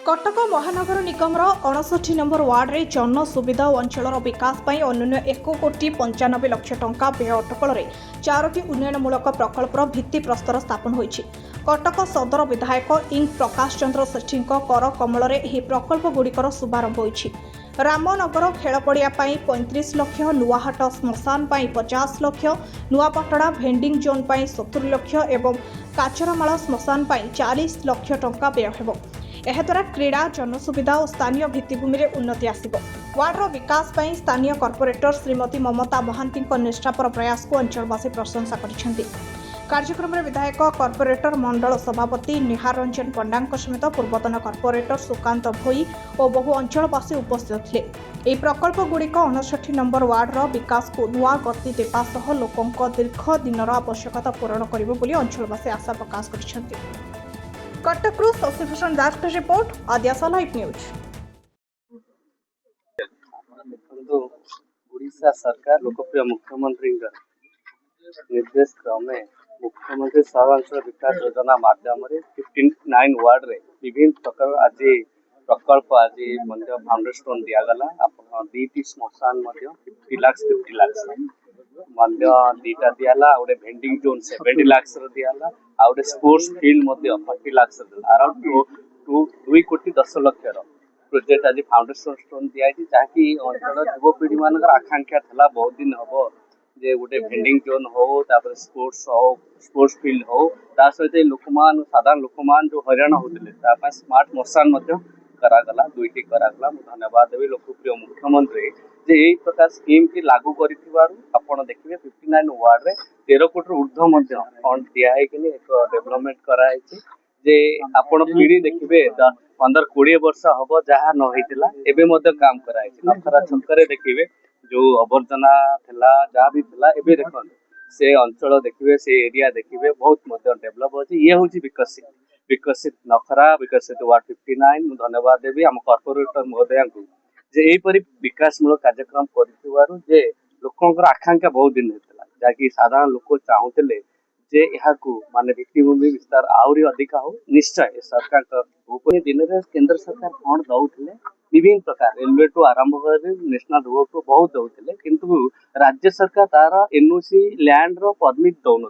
कटक महानगर निगम 59 number ward में जन सुविधा और अंचल विकास पर अन्यून 1,95,00,000 टंका व्यय अटकल 4टी उन्नयनमूलक प्रकल्पर भित्तिप्रस्तर स्थापन होइछि। कटक सदर विधायक इंग प्रकाश चंद्र सेठी कर कमल प्रकल्पगुड़िकर शुभारंभ होइछि। रामनगर खेलपड़िया 35 लाख, नुआहाट श्मशान 50 लाख, नुआपटड़ा भेंडिंग जोन 70 लाख और काचरमाल श्मशान 40 लाख टंका व्यय हेबो। एहाद्वारा क्रीड़ा जनसुविधा और स्थानीय भित्तिभूमि में उन्नति आसिब। वार्डर विकास पर स्थानीय कॉर्पोरेटर श्रीमती ममता महांती निष्ठापर प्रयास को अंचलवासी प्रशंसा करिसेंति। कार्यक्रम में विधायक कॉर्पोरेटर मंडल सभापति निहार रंजन पंडा समेत पूर्वतन कॉर्पोरेटर सुकांत भोई और बहु अंचलवासी उपस्थित थे। यह प्रकल्पगुड़िक 59 नंबर वार्डर विकास को नुआ गति देवा सह लोकों दीर्घ दिनर आवश्यकता पूरण करिबो बोली अंचलवासी आशा प्रकाश करिसेंति। कटकरू शशिभूषण दास की रिपोर्ट, आद्यासा लाइव न्यूज। ओडिशा सरकार लोकप्रिय मुख्यमंत्री निर्देश क्रमे मुख्यमंत्री सहरांचल विकास योजना माध्यम 59 वार्ड रे विभिन्न प्रकार आज प्रकल्प आज फाउंडेशन दिगला। दीटी श्मशान 50 लाख दीटा दिगला, गोटे भेंडिंग जोन 70 लाख दिगला, आउटे स्पोर्ट्स फील्ड 40 लाख अराउंड 2 कोटी 10 लाख प्रोजेक्ट आज फाउंडेशन स्टोन दिखाई, जहाँकि अंचल युवपीढ़ी मान आकांक्षा था बहुत दिन हम जे गोटे भेंडिंग जोन हो, स्पोर्ट्स फील्ड हो, ता सहित लोक साधारण लोक मान जो हईराण होते स्मार्ट मशान करागला, दुईटी करागला। धन्यवाद देवी लोकप्रिय मुख्यमंत्री जे यही प्रकार स्कीम की लागू कर देखिए 59 वार्ड रे 13 कोटी ऊर्ध्व फंड दिखाई एक डेवलपमेंट कराई जे आपण पीढ़ी देखिए 15-20 वर्ष हम जहाँ नहींला एवं काम कराई। नखरा छकरे देखिए जो अवर्जना थिला जहाँ भी थिला एबे देखो से अंचल देखिए से एरिया देखिए बहुत डेवलप होची। ये होची विकसित नखरा विकसित वार्ड 59। धन्यवाद देवी आम कॉर्पोरेटर महोदय को जे एपरी विकासमूलक कार्यक्रम करिथिबारु जे लोकंकर आकांक्षा बहुत दिन होता जहाँकि साधारण लोक चाहूले जे यहाँ माने भित्तिभूमि विस्तार आहरी अधिका हो। निश्चय सरकार दिन में केंद्र सरकार फंड दौले विभिन्न प्रकार रेलवे टू आरंभ कर नेशनल रोड टू बहुत दौले, किंतु राज्य सरकार तार एनओसी लैंड रो परमिट दौन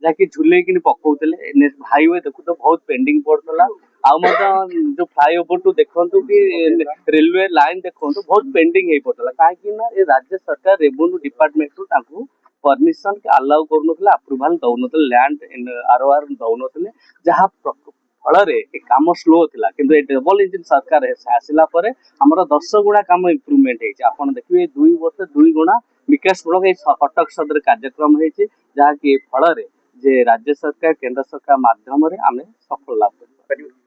जहाँकि झुले पकाउले। हाईवे देखु तो बहुत पेंडिंग पड़ता जो फ्लाईओवर टू देखु कि रेलवे लाइन देखु बहुत पेंडिंग हो पड़ता कहीं राज्य सरकार रेवेन्यू डिपार्टमेंट टू परमिशन के अलाउ कर अप्रूवाल दौन लैंड आरओआर दौन जहाँ फल कम स्लो थिला, किंतु डबल इंजिन सरकार आसला आमर 10 गुणा कम इम्प्रूवमेंट होती। देखिए 2 वर्ष 2 गुणा विकासमूलक कटक सदर कार्यक्रम होती जहाँकि फल जे राज्य सरकार केंद्र सरकार माध्यम आम सफल लाभ कर।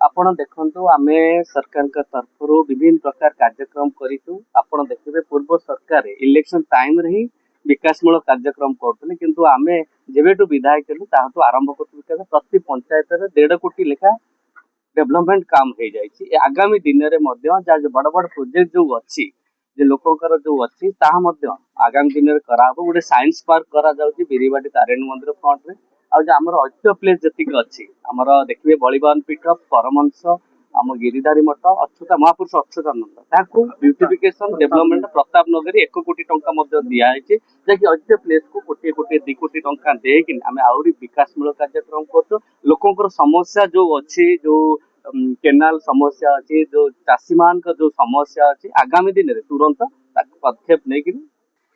आपण देखु आम सरकार तरफ विभिन्न प्रकार कार्यक्रम करूँ। देखिए पूर्व सरकार इलेक्शन टाइम रे ही विकासमूलक कार्यक्रम करते, किंतु आम जेबेठू विधायक हेलु आरंभ कर प्रति पंचायत 1.5 कोटी लेखा डेवलपमेंट काम हो जाए। आगामी दिन में बड़ बड़ प्रोजेक्ट जो अच्छी जे लोकंकर जो अच्छी आगामी दिन में करा गोटे साइंस पार्क करा जाउची बिरीबाटी तारिणी मंदिर फ्रंट में। आमर ऐतिह्य प्लेस जी अच्छी आमर देखिए बलिवान पीठ परमंश आम गिरिधारी मठ अच्युता महापुरुष अच्युतानंद ताकू ब्यूटिफिकेशन डेवलपमेंट प्रताप नगरी 1 कोटी टंका दिखाई जहाँकि ऐतिह्य प्लेस को 1 कोटी 2 कोटी टंका देकिन आम आहरी विकासमूलक कार्यक्रम कर लोकंकर समस्या जो अच्छी जो केनाल समस्या अच्छी जो चाषी मान जो समस्या अच्छी आगामी दिन में तुरंत पदक्षेप नहीं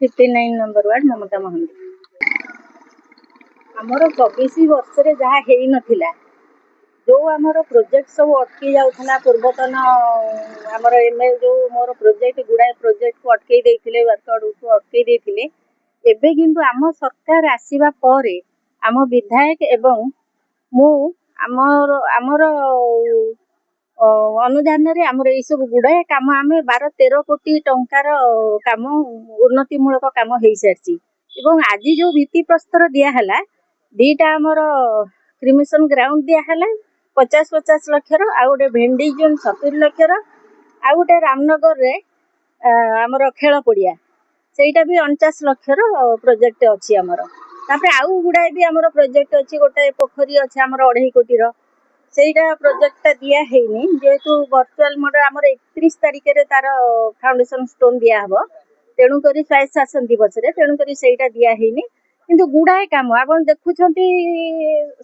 59 नंबर वार्ड ममता महांती आमर 24 वर्ष जहाँ है नथिला जो आमर प्रोजेक्ट सब अटकी जाऊला पूर्वतन आमर एमएल जो मोर प्रोजेक्ट गुड़ाए प्रोजेक्ट को अटकई देथिले वर्कआउट को अटकई देथिले एबे किंतु आम सरकार आसीबा परे आम विधायक एवं मु आमर आमर अनुदान रे आमर ए सब गुड़ाए काम आम 12-13 कोटी टंकार काम उन्नतिमूलक काम हो सारी एवं आज जो भित्ति प्रस्तर दिहला दीटा आमर क्रिमिशन ग्राउंड दिहला 50-50 लाख आ गोटे भेंडी जोन 70 लाख आ गोटे रामनगर रे आमर खेल पड़िया सेटा भी 49 लाख प्रोजेक्ट अच्छी आमर। तापर आउ गुड़ाए भी आमर प्रोजेक्ट अच्छी गोटे पोखरी अच्छे आमर 2.5 कोटी ସେଇଟା ପ୍ରୋଜେକ୍ଟଟା ଦିଆ ହେଇନି ଯେହେତୁ ଭର୍ଚୁଆଲ ମୋଡ ଆମର 31 ତାରିଖରେ ତାର ଫାଉଣ୍ଡେସନ ଷ୍ଟୋନ ଦିଆହବ, ତେଣୁକରି ସ୍ୱାୟତ୍ତ ଶାସନ ଦିବସରେ, ତେଣୁକରି ସେଇଟା ଦିଆ ହେଇନି। କିନ୍ତୁ ଗୁଡାଏ କାମ ଆପଣ ଦେଖୁଛନ୍ତି,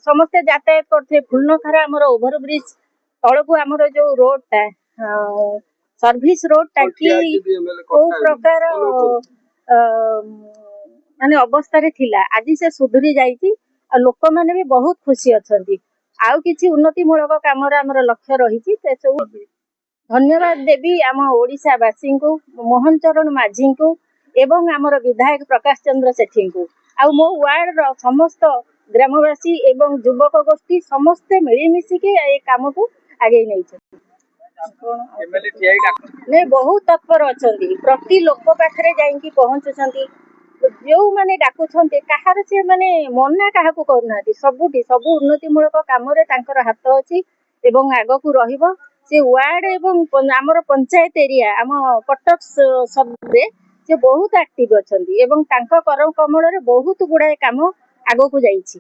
ସମସ୍ତେ ଯାତାୟାତ କରୁଥିବେ। ଫୁଲନଖରା ଆମର ଓଭରବ୍ରିଜ ତଳକୁ ଆମର ଯୋଉ ରୋଡଟା ସର୍ଭିସ ରୋଡଟା କି କୋଉ ପ୍ରକାର ମାନେ ଅବସ୍ଥାରେ ଥିଲା, ଆଜି ସେ ସୁଧୁରି ଯାଇଛି ଆଉ ଲୋକମାନେ ବି ବହୁତ ଖୁସି ଅଛନ୍ତି। ଆଉ କିଛି ଉନ୍ନତିମୂଳକ କାମରେ ଆମର ଲକ୍ଷ୍ୟ ରହିଛି, ସେସବୁ ଧନ୍ୟବାଦ ଦେବି ଆମ ଓଡ଼ିଶାବାସୀଙ୍କୁ, ମୋହନ ଚରଣ ମାଝୀଙ୍କୁ ଏବଂ ଆମର ବିଧାୟକ ପ୍ରକାଶ ଚନ୍ଦ୍ର ସେଠୀଙ୍କୁ, ଆଉ ମୋ ୱାର୍ଡର ସମସ୍ତ ଗ୍ରାମବାସୀ ଏବଂ ଯୁବକ ଗୋଷ୍ଠୀ ସମସ୍ତେ ମିଳିମିଶିକି ଏ କାମକୁ ଆଗେଇ ନେଇଛନ୍ତି। ନାଇଁ, ବହୁତ ତତ୍ପର ଅଛନ୍ତି, ପ୍ରତି ଲୋକ ପାଖରେ ଯାଇକି ପହଞ୍ଚୁଛନ୍ତି। ଯେଉଁମାନେ ଡାକୁଛନ୍ତି କାହାର ସେ ମାନେ ମନା କାହାକୁ କରୁନାହାନ୍ତି। ସବୁଠି ସବୁ ଉନ୍ନତିମୂଳକ କାମରେ ତାଙ୍କର ହାତ ଅଛି ଏବଂ ଆଗକୁ ରହିବ। ସେ ୱାର୍ଡ ଏବଂ ଆମର ପଞ୍ଚାୟତ ଏରିଆ ଆମ କଟକ ସଦରରେ ସେ ବହୁତ ଆକ୍ଟିଭ ଅଛନ୍ତି ଏବଂ ତାଙ୍କ କର କମଳରେ ବହୁତ ଗୁଡାଏ କାମ ଆଗକୁ ଯାଇଛି।